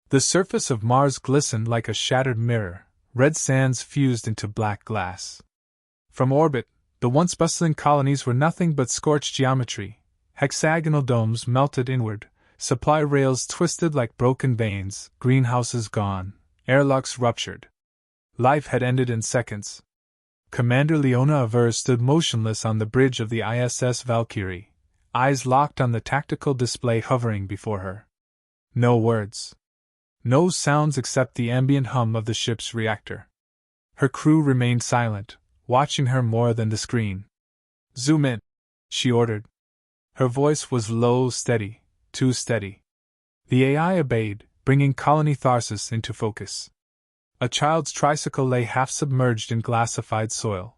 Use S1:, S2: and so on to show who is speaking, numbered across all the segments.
S1: The surface of Mars glistened like a shattered mirror, red sands fused into black glass. From orbit, the once bustling colonies were nothing but scorched geometry, hexagonal domes melted inward, supply rails twisted like broken veins, greenhouses gone, airlocks ruptured. Life had ended in seconds. Commander Leona Aver stood motionless on the bridge of the ISS Valkyrie, eyes locked on the tactical display hovering before her. No words. No sounds except the ambient hum of the ship's reactor. Her crew remained silent, watching her more than the screen. "Zoom in," she ordered. Her voice was low, steady, too steady. The AI obeyed, bringing Colony Tharsis into focus. A child's tricycle lay half-submerged in glassified soil.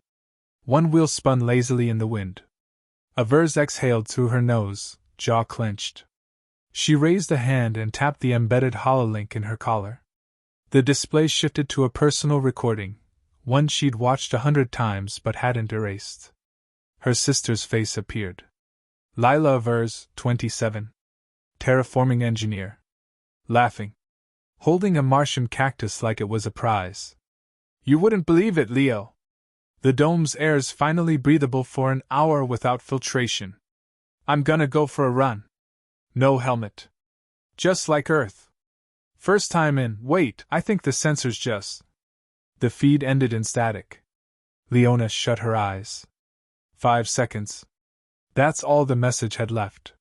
S1: One wheel spun lazily in the wind. Avers exhaled through her nose, jaw clenched. She raised a hand and tapped the embedded hololink in her collar. The display shifted to a personal recording, one she'd watched 100 times but hadn't erased. Her sister's face appeared. Lila Avers, 27. Terraforming engineer. Laughing. Holding a Martian cactus like it was a prize. "You wouldn't believe it, Leo. The dome's air's finally breathable for an hour without filtration. I'm gonna go for a run. No helmet. Just like Earth. First time in. Wait, I think the sensors just..." The feed ended in static. Leona shut her eyes. 5 seconds. That's all the message had left.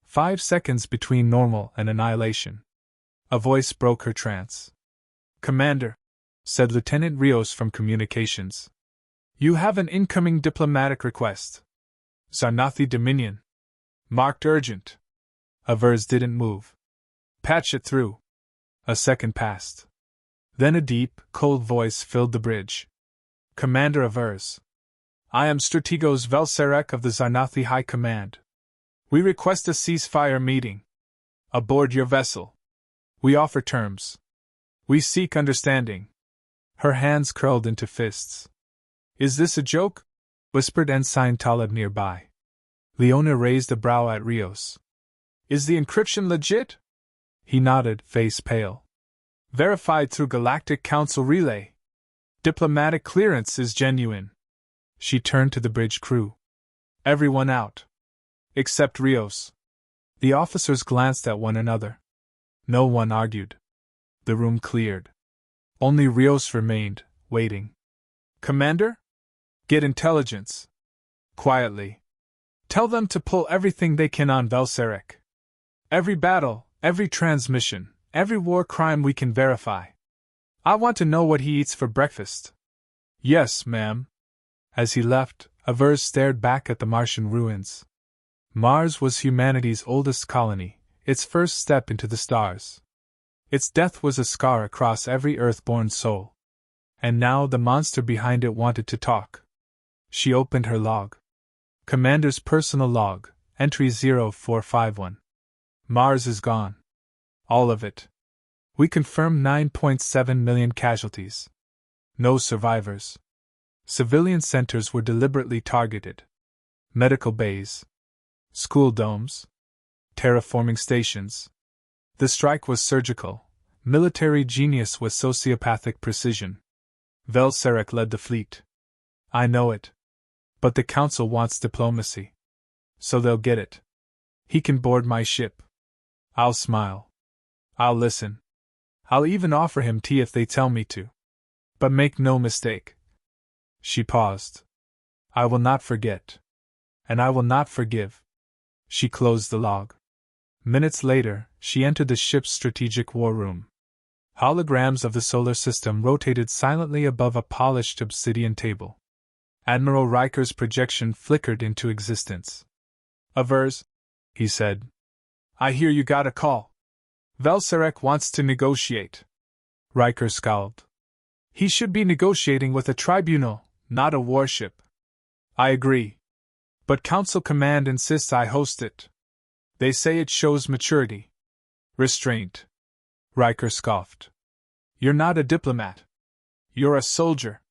S1: 5 seconds between normal and annihilation. A voice broke her trance. "Commander," said Lieutenant Rios from Communications. "You have an incoming diplomatic request. Zarnathi Dominion. Marked urgent." Avers didn't move. "Patch it through." A second passed. Then a deep, cold voice filled the bridge. "Commander Avers. I am Strategos Velserek of the Zarnathi High Command. We request a ceasefire meeting. Aboard your vessel. We offer terms. We seek understanding." Her hands curled into fists. "Is this a joke?" whispered Ensign Taleb nearby. Leona raised a brow at Rios. "Is the encryption legit?" He nodded, face pale. "Verified through Galactic Council relay. Diplomatic clearance is genuine." She turned to the bridge crew. "Everyone out. Except Rios." The officers glanced at one another. No one argued. The room cleared. Only Rios remained, waiting. "Commander? Get intelligence. Quietly. Tell them to pull everything they can on Velserek. Every battle, every transmission, every war crime we can verify. I want to know what he eats for breakfast." "Yes, ma'am." As he left, Avers stared back at the Martian ruins. Mars was humanity's oldest colony, its first step into the stars. Its death was a scar across every Earth-born soul. And now the monster behind it wanted to talk. She opened her log. Commander's personal log, entry 0451. "Mars is gone. All of it. We confirm 9.7 million casualties. No survivors. Civilian centers were deliberately targeted. Medical bays. School domes. Terraforming stations. The strike was surgical. Military genius with sociopathic precision. Velserek led the fleet. I know it. But the Council wants diplomacy. So they'll get it. He can board my ship. I'll smile. I'll listen. I'll even offer him tea if they tell me to. But make no mistake." She paused. "I will not forget. And I will not forgive." She closed the log. Minutes later, she entered the ship's strategic war room. Holograms of the solar system rotated silently above a polished obsidian table. Admiral Riker's projection flickered into existence. "Avers," he said. "I hear you got a call. Velserek wants to negotiate." Riker scowled. "He should be negotiating with a tribunal, not a warship." "I agree. But Council Command insists I host it. They say it shows maturity. Restraint." Riker scoffed. "You're not a diplomat. You're a soldier.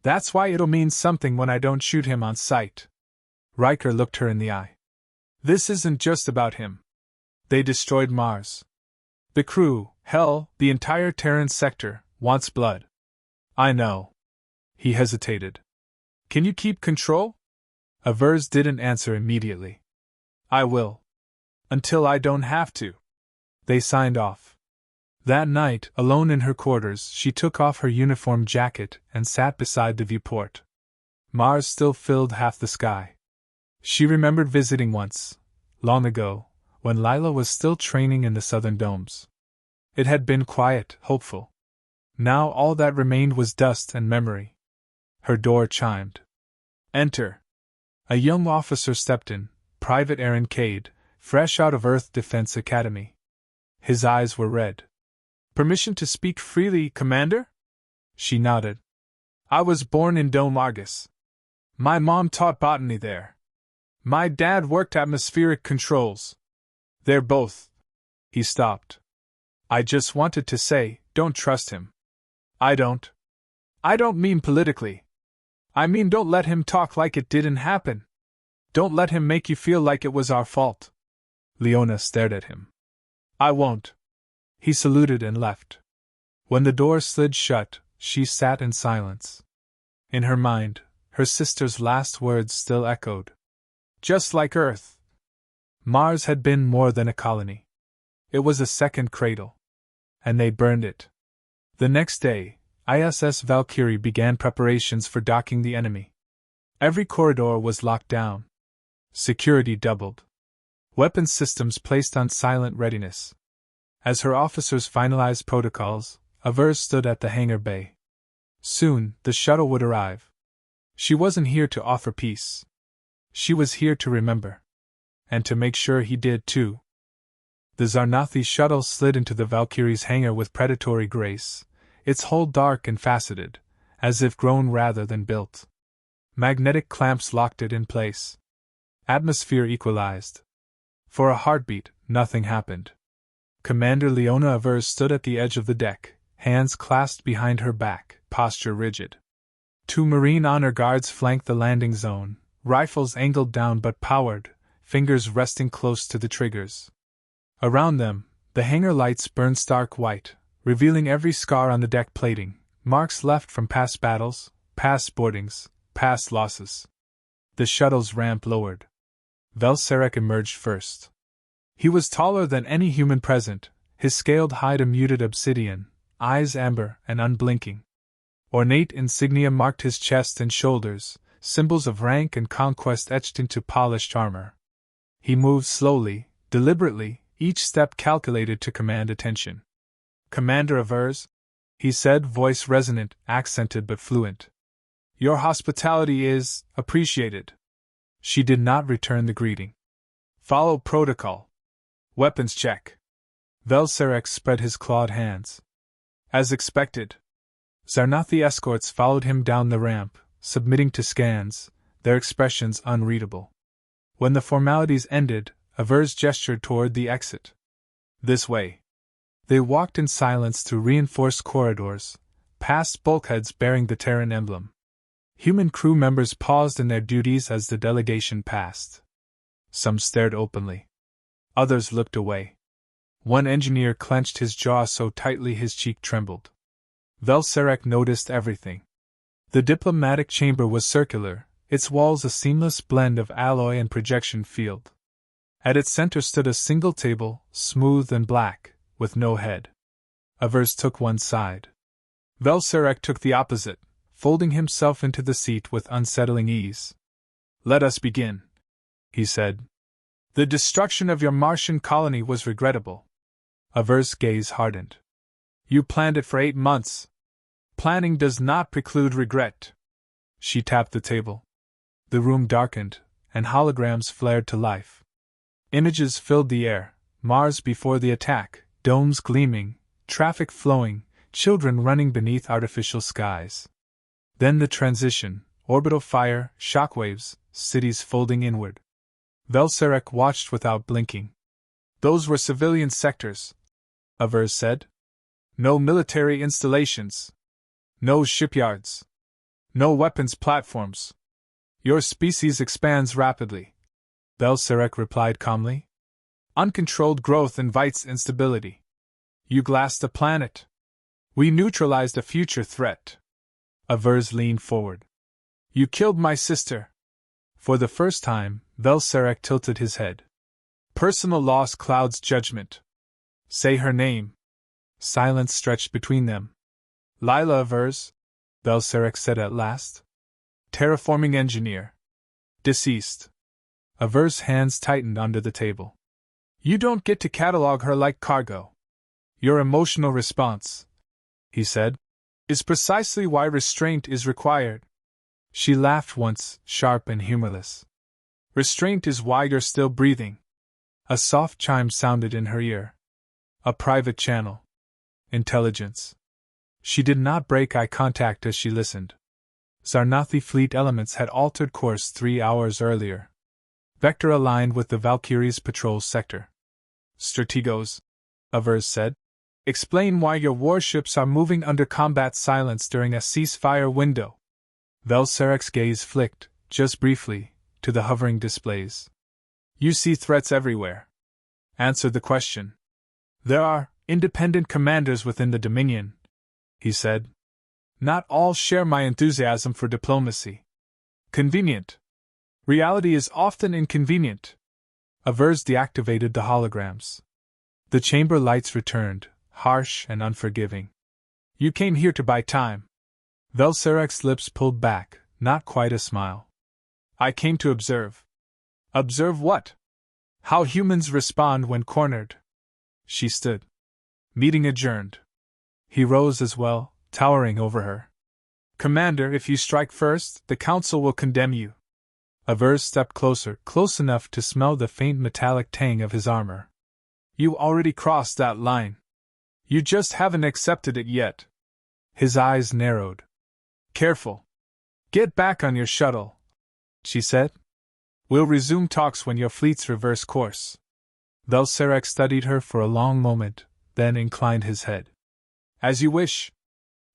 S1: That's why it'll mean something when I don't shoot him on sight." Riker looked her in the eye. "This isn't just about him. They destroyed Mars. The crew, hell, the entire Terran sector, wants blood. I know. He hesitated. Can you keep control? Avers didn't answer immediately. I will. Until I don't have to. They signed off. That night, alone in her quarters, she took off her uniform jacket and sat beside the viewport. Mars still filled half the sky. She remembered visiting once, long ago, when Lila was still training in the southern domes. It had been quiet, hopeful. Now all that remained was dust and memory. Her door chimed. Enter. A young officer stepped in, Private Aaron Cade, fresh out of Earth Defense Academy. His eyes were red. Permission to speak freely, Commander? She nodded. I was born in Dome Argus. My mom taught botany there. My dad worked atmospheric controls. They're both. He stopped. I just wanted to say, don't trust him. I don't mean politically. I mean don't let him talk like it didn't happen. Don't let him make you feel like it was our fault. Leona stared at him. I won't. He saluted and left. When the door slid shut, she sat in silence. In her mind, her sister's last words still echoed. Just like Earth. Mars had been more than a colony. It was a second cradle. And they burned it. The next day, ISS Valkyrie began preparations for docking the enemy. Every corridor was locked down. Security doubled. Weapons systems placed on silent readiness. As her officers finalized protocols, Avers stood at the hangar bay. Soon, the shuttle would arrive. She wasn't here to offer peace. She was here to remember. And to make sure he did too. The Zarnathi shuttle slid into the Valkyrie's hangar with predatory grace, its hull dark and faceted, as if grown rather than built. Magnetic clamps locked it in place. Atmosphere equalized. For a heartbeat, nothing happened. Commander Leona Avers stood at the edge of the deck, hands clasped behind her back, posture rigid. Two Marine honor guards flanked the landing zone, rifles angled down but powered, fingers resting close to the triggers. Around them, the hangar lights burned stark white, revealing every scar on the deck plating, marks left from past battles, past boardings, past losses. The shuttle's ramp lowered. Velserek emerged first. He was taller than any human present, his scaled hide a muted obsidian, eyes amber and unblinking. Ornate insignia marked his chest and shoulders, symbols of rank and conquest etched into polished armor. He moved slowly, deliberately, each step calculated to command attention. Commander Avers, he said, voice resonant, accented but fluent. Your hospitality is appreciated. She did not return the greeting. Follow protocol. Weapons check. Velserek spread his clawed hands. As expected. Zarnathi escorts followed him down the ramp, submitting to scans, their expressions unreadable. When the formalities ended, Avers gestured toward the exit. This way. They walked in silence through reinforced corridors, past bulkheads bearing the Terran emblem. Human crew members paused in their duties as the delegation passed. Some stared openly. Others looked away. One engineer clenched his jaw so tightly his cheek trembled. Velserek noticed everything. The diplomatic chamber was circular, its walls a seamless blend of alloy and projection field. At its center stood a single table, smooth and black, with no head. Avers took one side. Velserek took the opposite, folding himself into the seat with unsettling ease. Let us begin, he said. The destruction of your Martian colony was regrettable. Avers' gaze hardened. You planned it for 8 months. Planning does not preclude regret. She tapped the table. The room darkened, and holograms flared to life. Images filled the air, Mars before the attack, domes gleaming, traffic flowing, children running beneath artificial skies. Then the transition, orbital fire, shockwaves, cities folding inward. Velserek watched without blinking. Those were civilian sectors, Avers said. No military installations. No shipyards. No weapons platforms. Your species expands rapidly, Velserek replied calmly. Uncontrolled growth invites instability. You glassed a planet. We neutralized a future threat. Avers leaned forward. You killed my sister. For the first time, Velserek tilted his head. Personal loss clouds judgment. Say her name. Silence stretched between them. Lila Avers, Velserek said at last. Terraforming engineer. Deceased. Avers' hands tightened under the table. You don't get to catalog her like cargo. Your emotional response, he said, is precisely why restraint is required. She laughed once, sharp and humorless. Restraint is why you're still breathing. A soft chime sounded in her ear. A private channel. Intelligence. She did not break eye contact as she listened. Zarnathi fleet elements had altered course 3 hours earlier. Vector aligned with the Valkyrie's patrol sector. Strategos, Avers said. Explain why your warships are moving under combat silence during a ceasefire window. Velserek's gaze flicked, just briefly, to the hovering displays. You see threats everywhere. Answer the question. There are independent commanders within the Dominion, he said. Not all share my enthusiasm for diplomacy. Convenient. Reality is often inconvenient. Avers deactivated the holograms. The chamber lights returned, harsh and unforgiving. You came here to buy time. Velserek's lips pulled back, not quite a smile. I came to observe. Observe what? How humans respond when cornered. She stood. Meeting adjourned. He rose as well, towering over her. Commander, if you strike first, the Council will condemn you. Avers stepped closer, close enough to smell the faint metallic tang of his armor. You already crossed that line. You just haven't accepted it yet. His eyes narrowed. Careful. Get back on your shuttle, she said. We'll resume talks when your fleets reverse course. Velserek studied her for a long moment, then inclined his head. As you wish.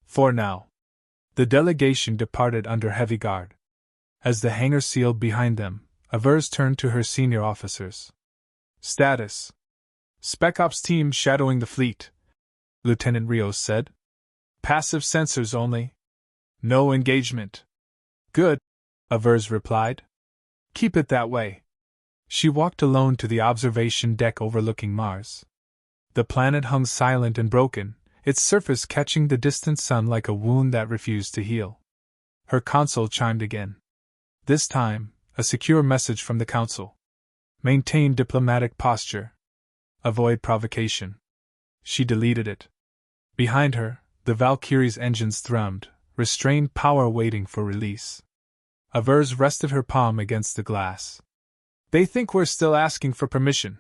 S1: For now. The delegation departed under heavy guard. As the hangar sealed behind them, Avers turned to her senior officers. Status. Spec Ops team shadowing the fleet, Lieutenant Rios said. Passive sensors only. No engagement. Good, Avers replied. Keep it that way. She walked alone to the observation deck overlooking Mars. The planet hung silent and broken, its surface catching the distant sun like a wound that refused to heal. Her console chimed again. This time, a secure message from the Council. Maintain diplomatic posture. Avoid provocation. She deleted it. Behind her, the Valkyrie's engines thrummed, restrained power waiting for release. Avers rested her palm against the glass. They think we're still asking for permission,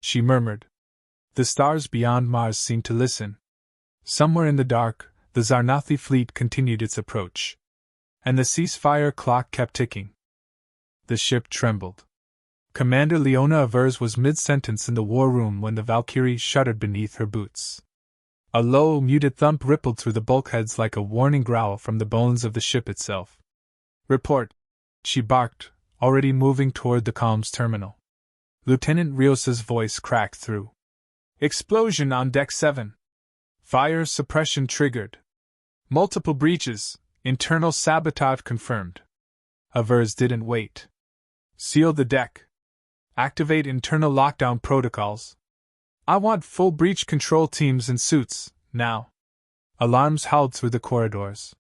S1: she murmured. The stars beyond Mars seemed to listen. Somewhere in the dark, the Zarnathi fleet continued its approach. And the ceasefire clock kept ticking. The ship trembled. Commander Leona Avers was mid-sentence in the war room when the Valkyrie shuddered beneath her boots. A low, muted thump rippled through the bulkheads like a warning growl from the bones of the ship itself. Report, she barked, already moving toward the comms terminal. Lieutenant Rios's voice cracked through. Explosion on Deck 7. Fire suppression triggered. Multiple breaches, internal sabotage confirmed. Avers didn't wait. Seal the deck. Activate internal lockdown protocols. I want full breach control teams in suits, now. Alarms howled through the corridors.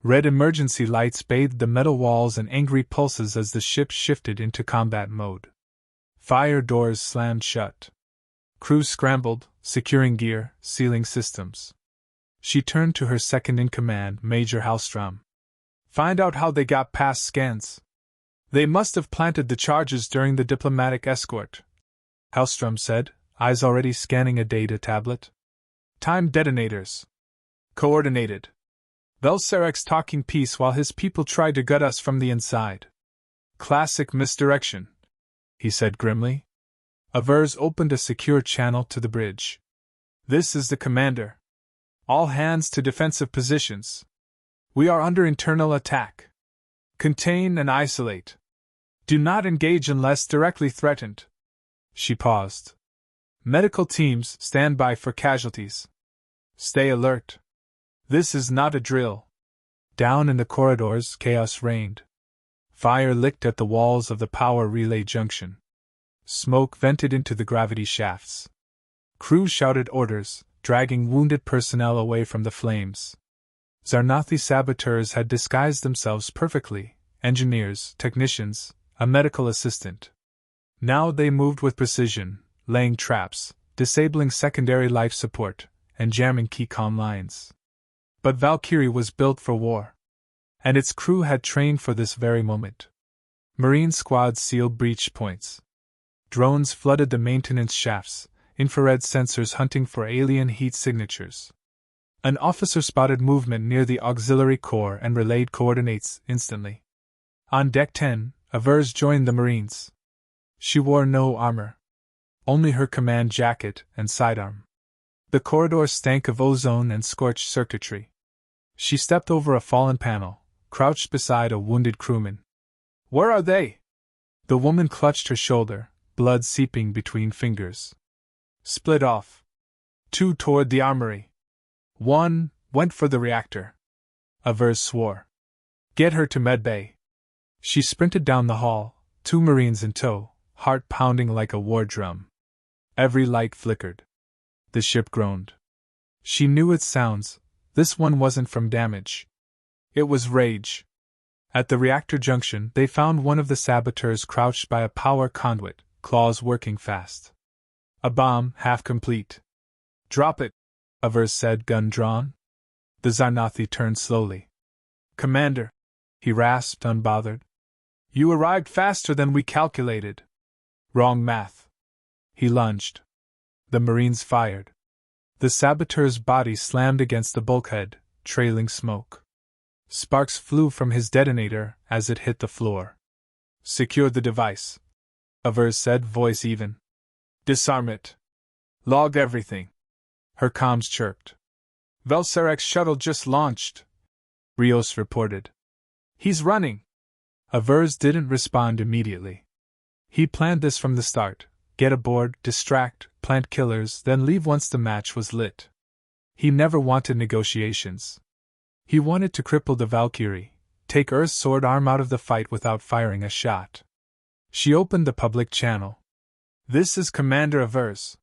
S1: Red emergency lights bathed the metal walls in angry pulses as the ship shifted into combat mode. Fire doors slammed shut. Crews scrambled, securing gear, sealing systems. She turned to her second-in-command, Major Hallstrom. Find out how they got past scans. They must have planted the charges during the diplomatic escort, Hallstrom said, eyes already scanning a data tablet. Time detonators. Coordinated. Velserek's talking piece while his people tried to gut us from the inside. Classic misdirection, he said grimly. Avers opened a secure channel to the bridge. This is the commander. All hands to defensive positions. We are under internal attack. Contain and isolate. Do not engage unless directly threatened. She paused. Medical teams, stand by for casualties. Stay alert. This is not a drill. Down in the corridors, chaos reigned. Fire licked at the walls of the power relay junction. Smoke vented into the gravity shafts. Crews shouted orders, dragging wounded personnel away from the flames. Zarnathi saboteurs had disguised themselves perfectly: engineers, technicians, a medical assistant. Now they moved with precision, laying traps, disabling secondary life support, and jamming key comm lines. But Valkyrie was built for war. And its crew had trained for this very moment. Marine squads sealed breach points. Drones flooded the maintenance shafts, infrared sensors hunting for alien heat signatures. An officer spotted movement near the auxiliary core and relayed coordinates instantly. On Deck 10, Avers joined the Marines. She wore no armor. Only her command jacket and sidearm. The corridor stank of ozone and scorched circuitry. She stepped over a fallen panel, crouched beside a wounded crewman. "Where are they?" The woman clutched her shoulder, blood seeping between fingers. "Split off. 2 toward the armory. 1 went for the reactor." Avers swore. "Get her to medbay." She sprinted down the hall, 2 Marines in tow, heart pounding like a war drum. Every light flickered. The ship groaned. She knew its sounds. This one wasn't from damage. It was rage. At the reactor junction, they found one of the saboteurs crouched by a power conduit, claws working fast. A bomb, half complete. "Drop it," Avers said, gun drawn. The Zarnathi turned slowly. "Commander," he rasped, unbothered. "You arrived faster than we calculated." "Wrong math." He lunged. The Marines fired. The saboteur's body slammed against the bulkhead, trailing smoke. Sparks flew from his detonator as it hit the floor. "Secure the device," Avers said, voice even. "Disarm it. Log everything." Her comms chirped. "Velsarek's shuttle just launched," Rios reported. "He's running." Avers didn't respond immediately. He planned this from the start: get aboard, distract, plant killers, then leave once the match was lit. He never wanted negotiations. He wanted to cripple the Valkyrie, take Earth's sword arm out of the fight without firing a shot. She opened the public channel. "This is Commander Avers.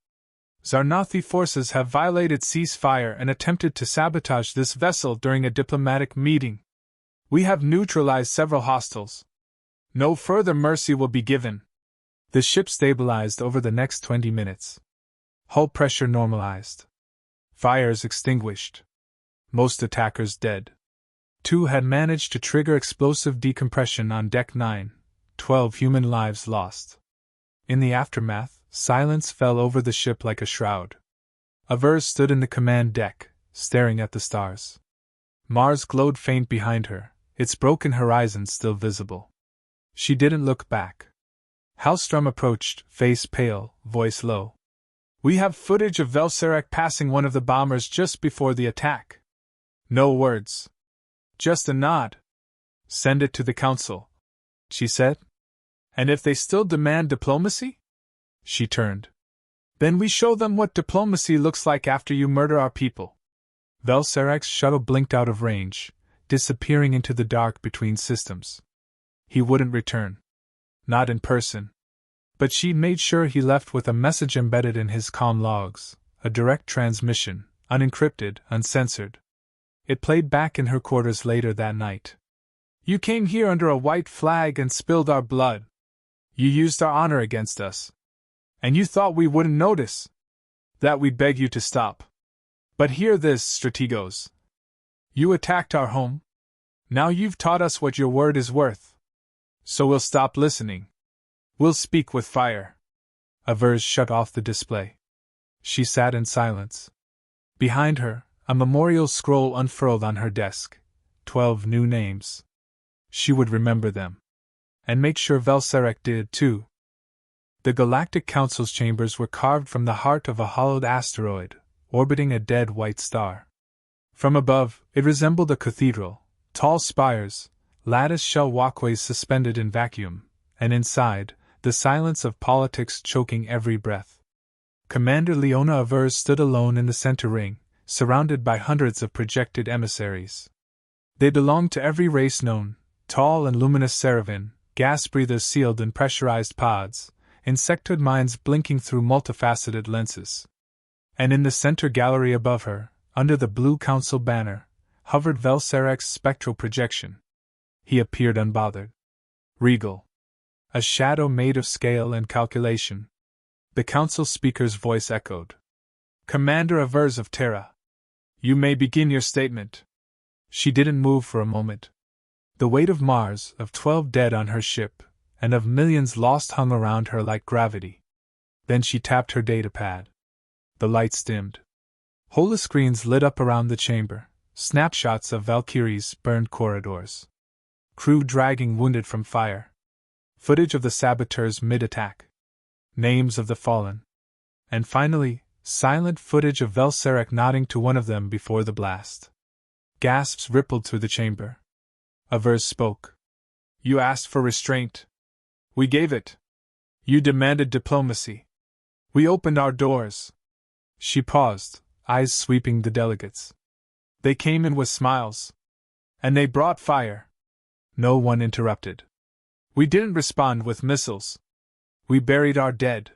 S1: Zarnathi forces have violated ceasefire and attempted to sabotage this vessel during a diplomatic meeting. We have neutralized several hostiles. No further mercy will be given." The ship stabilized over the next 20 minutes. Hull pressure normalized. Fires extinguished. Most attackers dead. 2 had managed to trigger explosive decompression on Deck 9, 12 human lives lost. In the aftermath, silence fell over the ship like a shroud. Avers stood in the command deck, staring at the stars. Mars glowed faint behind her, its broken horizon still visible. She didn't look back. Hallstrom approached, face pale, voice low. "We have footage of Velsarek passing one of the bombers just before the attack." No words. Just a nod. "Send it to the council," she said. "And if they still demand diplomacy?" She turned. "Then we show them what diplomacy looks like after you murder our people." Velsarek's shuttle blinked out of range, disappearing into the dark between systems. He wouldn't return. Not in person. But she'd made sure he left with a message embedded in his comm logs, a direct transmission, unencrypted, uncensored. It played back in her quarters later that night. "You came here under a white flag and spilled our blood. You used our honor against us. And you thought we wouldn't notice. That we'd beg you to stop. But hear this, strategos. You attacked our home. Now you've taught us what your word is worth. So we'll stop listening. We'll speak with fire." Avers shut off the display. She sat in silence. Behind her, a memorial scroll unfurled on her desk. 12 new names. She would remember them. And make sure Velsarek did, too. The Galactic Council's chambers were carved from the heart of a hollowed asteroid, orbiting a dead white star. From above, it resembled a cathedral, tall spires, lattice-shell walkways suspended in vacuum, and inside, the silence of politics choking every breath. Commander Leona Avers stood alone in the center ring, surrounded by hundreds of projected emissaries. They belonged to every race known: tall and luminous Seravan, gas breathers sealed in pressurized pods, insectoid minds blinking through multifaceted lenses. And in the center gallery above her, under the Blue Council banner, hovered Velsarek's spectral projection. He appeared unbothered. Regal. A shadow made of scale and calculation. The council speaker's voice echoed. Commander Avers of Terra. You may begin your statement. She didn't move for a moment. The weight of Mars, of 12 dead on her ship, and of millions lost hung around her like gravity. Then she tapped her datapad. The lights dimmed. Holoscreens lit up around the chamber, snapshots of Valkyrie's burned corridors. Crew dragging wounded from fire. Footage of the saboteurs mid-attack. Names of the fallen. And finally, silent footage of Velsarek nodding to one of them before the blast. Gasps rippled through the chamber. Avers spoke. You asked for restraint. We gave it. You demanded diplomacy. We opened our doors. She paused, eyes sweeping the delegates. They came in with smiles. And they brought fire. No one interrupted. We didn't respond with missiles. We buried our dead.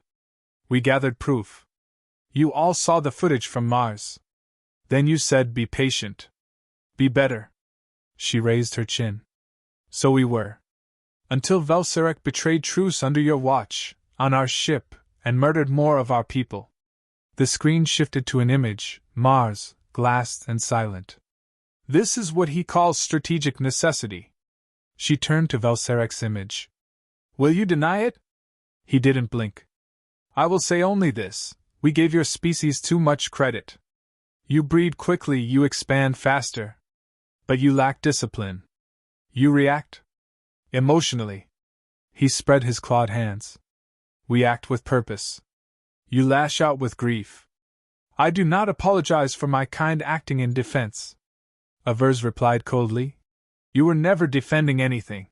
S1: We gathered proof. You all saw the footage from Mars. Then you said, be patient. Be better. She raised her chin. So we were. Until Velsarek betrayed truce under your watch, on our ship, and murdered more of our people. The screen shifted to an image, Mars, glassed and silent. This is what he calls strategic necessity. She turned to Velsarek's image. Will you deny it? He didn't blink. I will say only this: we gave your species too much credit. You breed quickly, you expand faster. But you lack discipline. You react emotionally. He spread his clawed hands. We act with purpose. You lash out with grief. I do not apologize for my kind acting in defense. Avers replied coldly. You were never defending anything.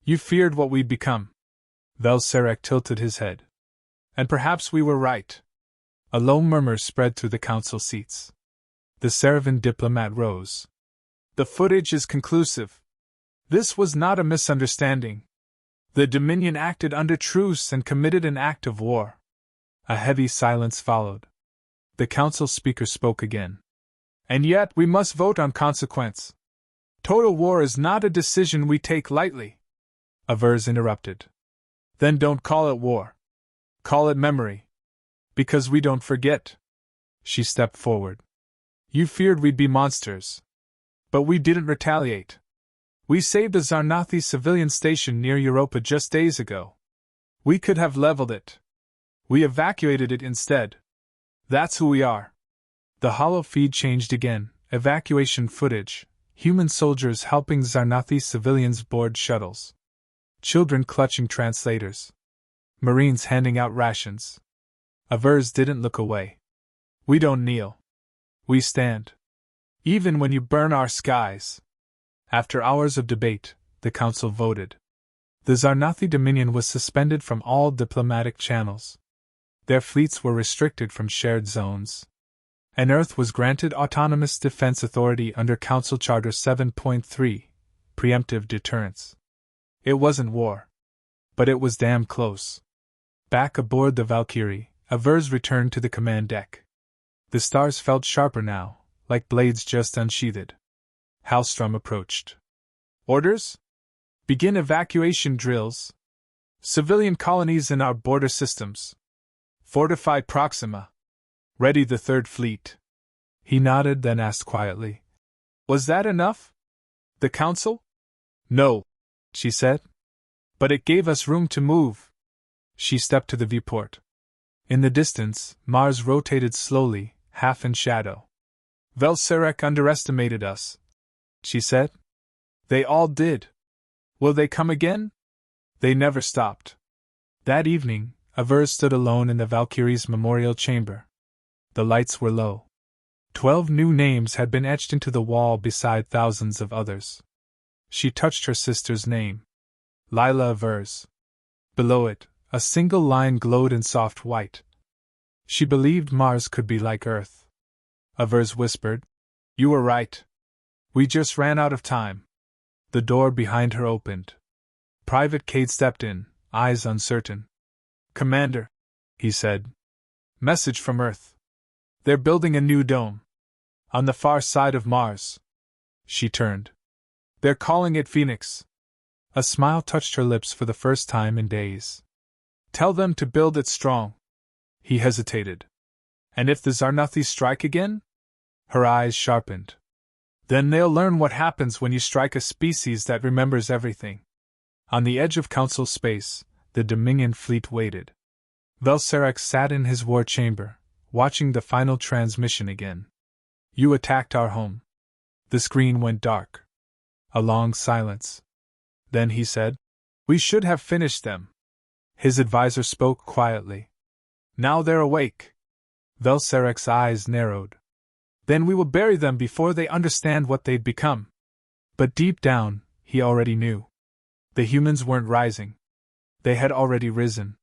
S1: You feared what we'd become. Velsarek tilted his head. And perhaps we were right. A low murmur spread through the council seats. The Seravan diplomat rose. The footage is conclusive. This was not a misunderstanding. The Dominion acted under truce and committed an act of war. A heavy silence followed. The council speaker spoke again. And yet we must vote on consequence. Total war is not a decision we take lightly. Avers interrupted. Then don't call it war. Call it memory. Because we don't forget. She stepped forward. You feared we'd be monsters. But we didn't retaliate. We saved a Zarnathi civilian station near Europa just days ago. We could have leveled it. We evacuated it instead. That's who we are. The holo feed changed again, evacuation footage, human soldiers helping Zarnathi civilians board shuttles. Children clutching translators. Marines handing out rations. Avers didn't look away. We don't kneel. We stand. Even when you burn our skies. After hours of debate, the council voted. The Zarnathi Dominion was suspended from all diplomatic channels. Their fleets were restricted from shared zones. And Earth was granted autonomous defense authority under Council Charter 7.3, preemptive deterrence. It wasn't war. But it was damn close. Back aboard the Valkyrie, Avers returned to the command deck. The stars felt sharper now, like blades just unsheathed. Hallstrom approached. Orders? Begin evacuation drills. Civilian colonies in our border systems. Fortify Proxima. Ready the Third Fleet. He nodded, then asked quietly. Was that enough? The Council? No, she said. But it gave us room to move. She stepped to the viewport. In the distance, Mars rotated slowly, half in shadow. Velsarek underestimated us, she said. They all did. Will they come again? They never stopped. That evening, Avers stood alone in the Valkyrie's memorial chamber. The lights were low. 12 new names had been etched into the wall beside thousands of others. She touched her sister's name. Lila Avers. Below it, a single line glowed in soft white. She believed Mars could be like Earth. Avers whispered, "You were right. We just ran out of time." The door behind her opened. Private Cade stepped in, eyes uncertain. "Commander," he said. "Message from Earth. They're building a new dome. On the far side of Mars." She turned. "They're calling it Phoenix." A smile touched her lips for the first time in days. "Tell them to build it strong." He hesitated. "And if the Zarnathis strike again?" Her eyes sharpened. "Then they'll learn what happens when you strike a species that remembers everything." On the edge of Council space, the Dominion fleet waited. Velcerac sat in his war chamber, watching the final transmission again. "You attacked our home." The screen went dark. A long silence. Then he said, "We should have finished them." His advisor spoke quietly. "Now they're awake." Velcerac's eyes narrowed. "Then we will bury them before they understand what they'd become." But deep down, he already knew. The humans weren't rising. They had already risen.